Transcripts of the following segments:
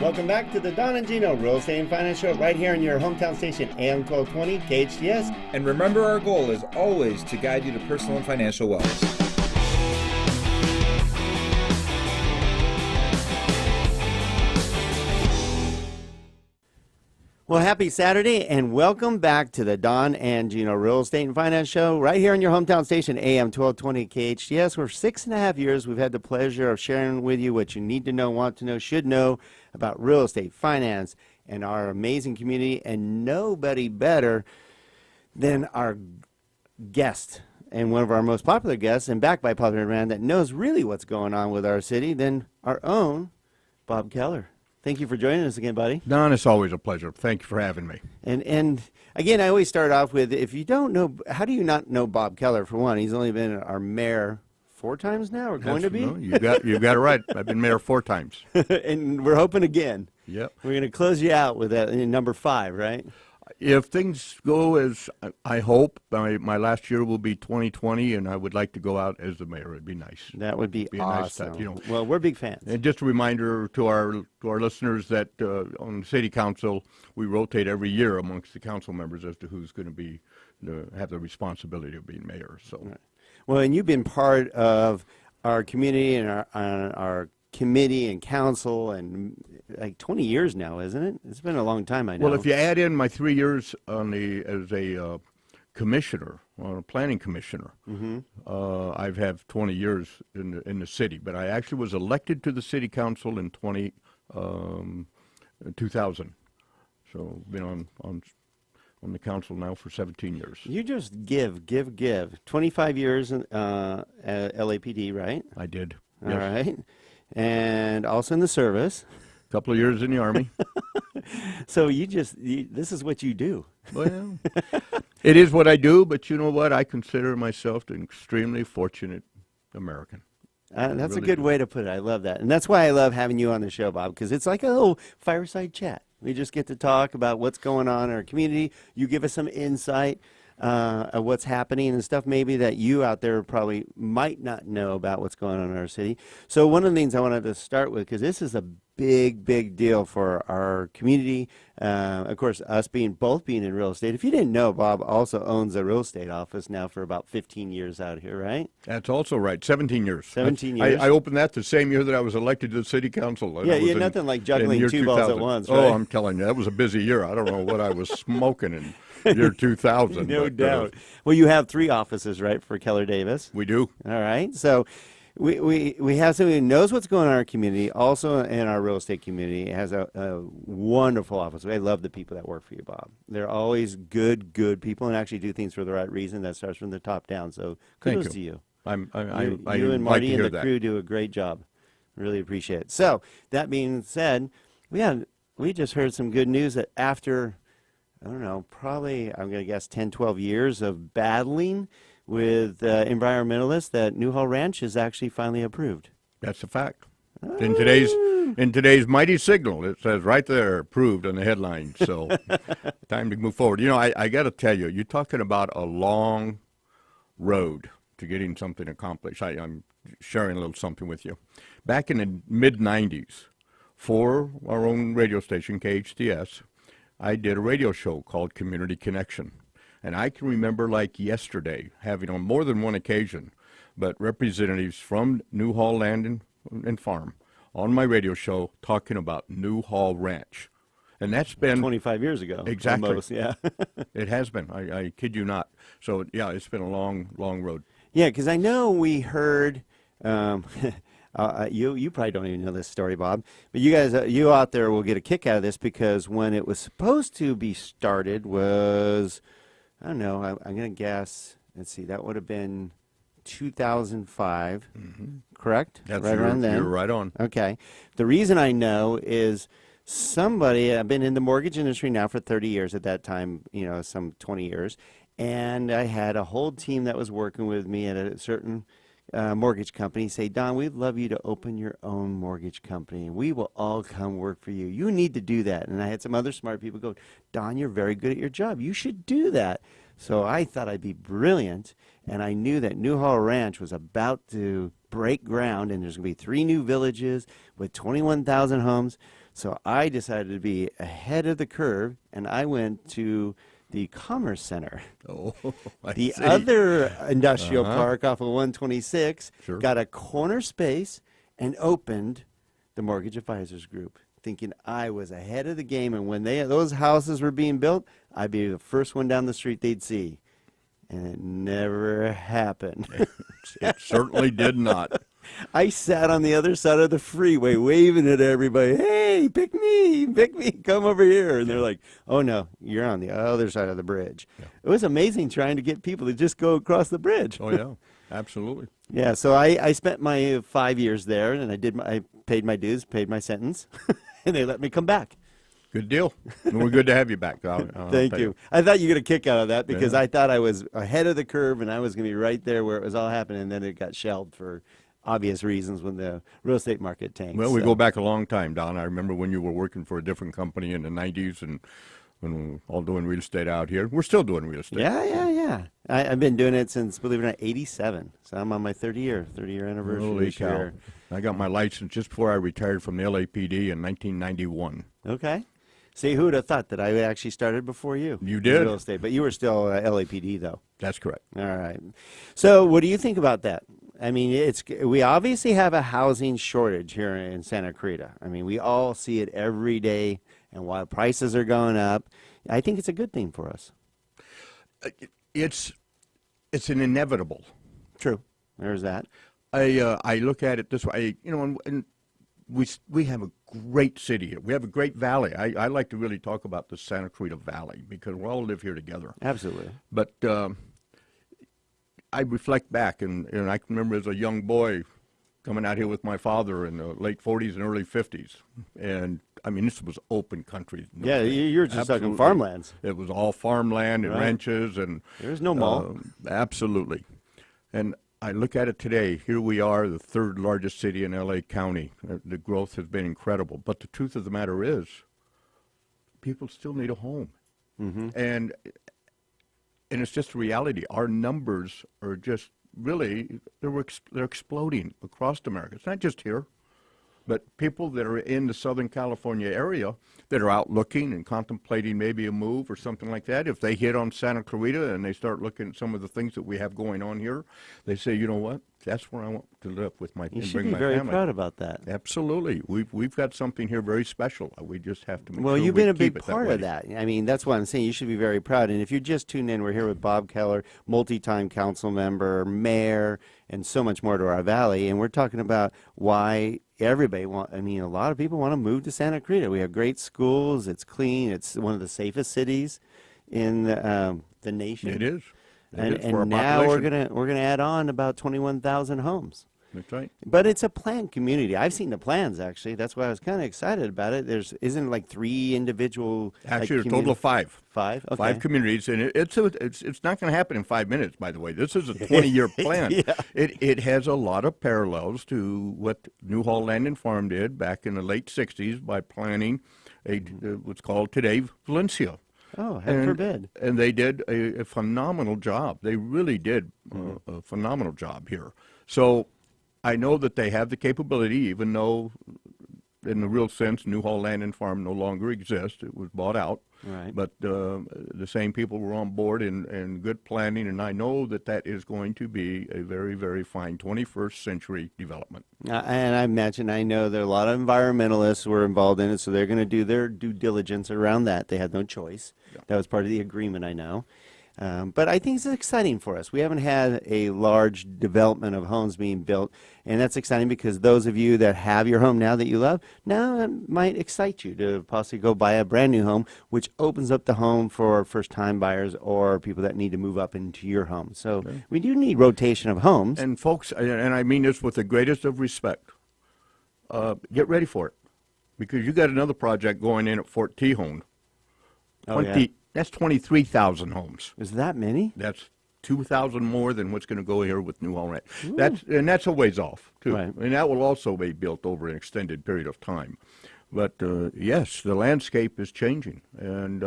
Welcome back to the Don and Gino Real Estate and Finance Show right here on your hometown station, AM 1220 KHTS. And remember, our goal is always to guide you to personal and financial wellness. Well, happy Saturday and welcome back to the Don and Gino Real Estate and Finance Show right here on your hometown station, AM 1220 KHTS. For 6.5 years, we've had the pleasure of sharing with you what you need to know, want to know, should know about real estate, finance, and our amazing community. And nobody better than our guest and one of our most popular guests, and backed by popular demand, that knows really what's going on with our city than our own Bob Kellar. Thank you for joining us again, buddy. Don, it's always a pleasure. Thank you for having me. And again, I always start off with, if you don't know, how do you not know Bob Kellar, for one? He's only been our mayor 4 times now, or going to be? No, you got it right. I've been mayor 4 times. And we're hoping again. Yep. We're going to close you out with that in number 5, right? If things go as I hope, my last year will be 2020, and I would like to go out as the mayor. It'd be nice. That would be awesome. Nice touch, you know. Well, we're big fans. And just a reminder to our listeners that on the city council, we rotate every year amongst the council members as to who's going to be have the responsibility of being mayor. So, right. Well, and you've been part of our community and our committee and council and like 20 years now, isn't it? It's been a long time, I know. Well, if you add in my 3 years as a commissioner, a planning commissioner, I've had 20 years in the city. But I actually was elected to the city council in 2000. So been on the council now for 17 years. You just give. 25 years at LAPD, right? I did. All yes. right. And also in the service. A couple of years in the Army. So this is what you do. Well, it is what I do, but you know what? I consider myself an extremely fortunate American. That's a good way to put it. I love that. And that's why I love having you on the show, Bob, because it's like a little fireside chat. We just get to talk about what's going on in our community. You give us some insight of what's happening and stuff maybe that you out there probably might not know about what's going on in our city. So one of the things I wanted to start with, because this is a big deal for our community. Of course, us both being in real estate. If you didn't know, Bob also owns a real estate office now for about 15 years out here, right? That's also right. 17 years. 17 years. I opened that the same year that I was elected to the city council. Yeah, you're nothing like juggling 2 balls at once, right? Oh, I'm telling you, that was a busy year. I don't know what I was smoking in year 2000. No doubt. Well, you have 3 offices, right, for Kellar Davis? We do. All right. So we have somebody who knows what's going on in our community, also in our real estate community. It has a wonderful office. I love the people that work for you, Bob. They're always good people and actually do things for the right reason. That starts from the top down. So kudos to you. You and Marty and the crew do a great job. Really appreciate it. So that being said, we just heard some good news that after, I don't know, probably, I'm going to guess 10, 12 years of battling with environmentalists, that NEWHALL Ranch is actually finally approved. That's a fact. In today's mighty signal, it says right there, approved on the headline. So time to move forward. You know, I got to tell you, you're talking about a long road to getting something accomplished. I'm sharing a little something with you. Back in the mid-'90s, for our own radio station, KHTS, I did a radio show called Community Connection. And I can remember like yesterday having on more than one occasion, but representatives from NEWHALL Land and Farm on my radio show talking about NEWHALL Ranch. And that's been 25 years ago. Exactly. Almost, yeah. It has been. I kid you not. So, yeah, it's been a long road. Yeah, because I know we heard, you probably don't even know this story, Bob, but you guys, you out there will get a kick out of this, because when it was supposed to be started was, I don't know, I'm going to guess, let's see, that would have been 2005, correct? That's right around then. You're right on. Okay. The reason I know is I've been in the mortgage industry now for 30 years at that time, some 20 years, and I had a whole team that was working with me at a certain mortgage company say, Don, we'd love you to open your own mortgage company. We will all come work for you. You need to do that. And I had some other smart people go, Don, you're very good at your job. You should do that. So I thought I'd be brilliant, and I knew that NEWHALL Ranch was about to break ground, and there's going to be 3 new villages with 21,000 homes. So I decided to be ahead of the curve, and I went to the Commerce Center, Oh, I the see. other industrial park off of 126, Sure. got a corner space, and opened the Mortgage Advisors Group, thinking I was ahead of the game. And when those houses were being built, I'd be the first one down the street they'd see. And it never happened. It certainly did not. I sat on the other side of the freeway waving at everybody. Hey, pick me, come over here. And they're like, oh no, you're on the other side of the bridge. Yeah. It was amazing trying to get people to just go across the bridge. Oh, yeah, absolutely. Yeah, so I spent my 5 years there, and I paid my dues, paid my sentence, and they let me come back. Good deal. And we're good to have you back. Thank you. I thought you get a kick out of that because Yeah. I thought I was ahead of the curve and I was going to be right there where it was all happening, and then it got shelved for obvious reasons when the real estate market tanked. Well, we So- go back a long time, Don. I remember when you were working for a different company in the 90s, and when we were all doing real estate out here. We're still doing real estate. Yeah. I've been doing it since, believe it or not, 87. So I'm on my 30-year anniversary Holy this cow. year. I got my license just before I retired from the LAPD in 1991. Okay. See, who would have thought that I actually started before you? You in did. real estate, but you were still LAPD, though. That's correct. All right. So what do you think about that? I mean, we obviously have a housing shortage here in Santa Cruz. I mean, we all see it every day, and while prices are going up, I think it's a good thing for us. It's an inevitable. True. There's that. I look at it this way, and we have a great city here. We have a great valley. I like to really talk about the Santa Cruz Valley because we all live here together. Absolutely. But I reflect back, and I can remember as a young boy coming out here with my father in the late 40s and early 50s. And, I mean, this was open country. Yeah, you're just talking Absolutely. farmlands. It was all farmland and Right. ranches. And There's no mall. absolutely. And I look at it today. Here we are, the 3rd largest city in L.A. County. The growth has been incredible. But the truth of the matter is, people still need a home. Mm-hmm. And it's just a reality. Our numbers are just really, they're exploding across America. It's not just here, but people that are in the Southern California area that are out looking and contemplating maybe a move or something like that, if they hit on Santa Clarita and they start looking at some of the things that we have going on here, they say, you know what, that's where I want to live with my You and should bring be my very family. proud about that. Absolutely. We've got something here very special. We just have to make Well, sure you've we been a keep big it part way. of that. I mean, that's why I'm saying you should be very proud. And if you just tuned in, we're here with Bob Kellar, multi-time council member, mayor, and so much more to our valley. And we're talking about why everybody a lot of people want to move to Santa Cruz. We have great schools. It's clean. It's one of the safest cities in the nation. It is. And It is for our now population. we're gonna add on about 21,000 homes. That's right. But it's a planned community. I've seen the plans, actually. That's why I was kind of excited about it. Isn't it like 3 individual? Actually, a total of 5. 5? Okay. 5 communities, and it's not going to happen in 5 minutes. By the way, this is a 20-year plan. Yeah. It has a lot of parallels to what NEWHALL Land and Farm did back in the late '60s by planning what's called today Valencia. Oh, heaven forbid. And they did a phenomenal job. They really did a phenomenal job here. So I know that they have the capability, even though in the real sense NEWHALL Land and Farm no longer exists. It was bought out. Right. But the same people were on board and good planning, and I know that that is going to be a very, very fine 21st century development. And I know that a lot of environmentalists were involved in it, so they're going to do their due diligence around that. They had no choice. Yeah. That was part of the agreement, I know. But I think it's exciting for us. We haven't had a large development of homes being built, and that's exciting because those of you that have your home now that you love, now it might excite you to possibly go buy a brand new home, which opens up the home for first-time buyers or people that need to move up into your home. So we do need rotation of homes. And folks, and I mean this with the greatest of respect, get ready for it, because you got another project going in at Fort Tejon. Oh, yeah. That's 23,000 homes. Is that many? That's 2,000 more than what's going to go here with NEWHALL Ranch. That's a ways off, too. Right. And that will also be built over an extended period of time. But, yes, the landscape is changing. And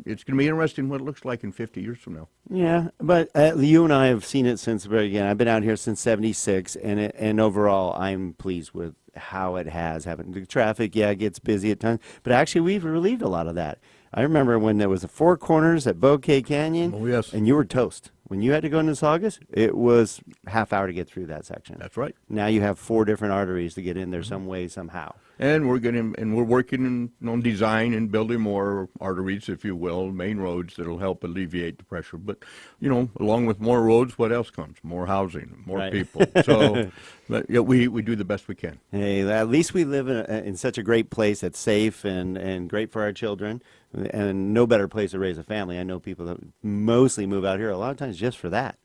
it's going to be interesting what it looks like in 50 years from now. Yeah, but you and I have seen it since the very beginning. I've been out here since '76, and overall, I'm pleased with how it has happened. The traffic, yeah, gets busy at times, but actually, we've relieved a lot of that. I remember when there was the four corners at Bouquet Canyon, Oh, yes. and you were toast. When you had to go into Saugus, it was half hour to get through that section. That's right. Now you have 4 different arteries to get in there some way, somehow. And we're working on design and building more arteries, if you will, main roads that'll help alleviate the pressure. But, along with more roads, what else comes? More housing, more Right. people. So but, yeah, we do the best we can. Hey, at least we live in such a great place that's safe and great for our children, and no better place to raise a family. I know people that mostly move out here a lot of times just for that.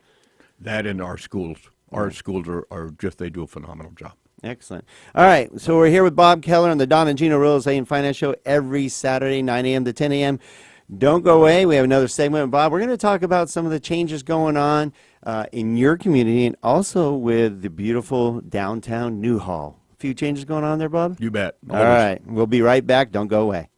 That and our schools. Our schools are just, they do a phenomenal job. Excellent. All right, so we're here with Bob Kellar on the Don and Gino Real Estate and Finance Show every Saturday, 9 a.m. to 10 a.m. Don't go away. We have another segment with Bob. We're going to talk about some of the changes going on in your community and also with the beautiful downtown Newhall. A few changes going on there, Bob? You bet. All right, we'll be right back. Don't go away.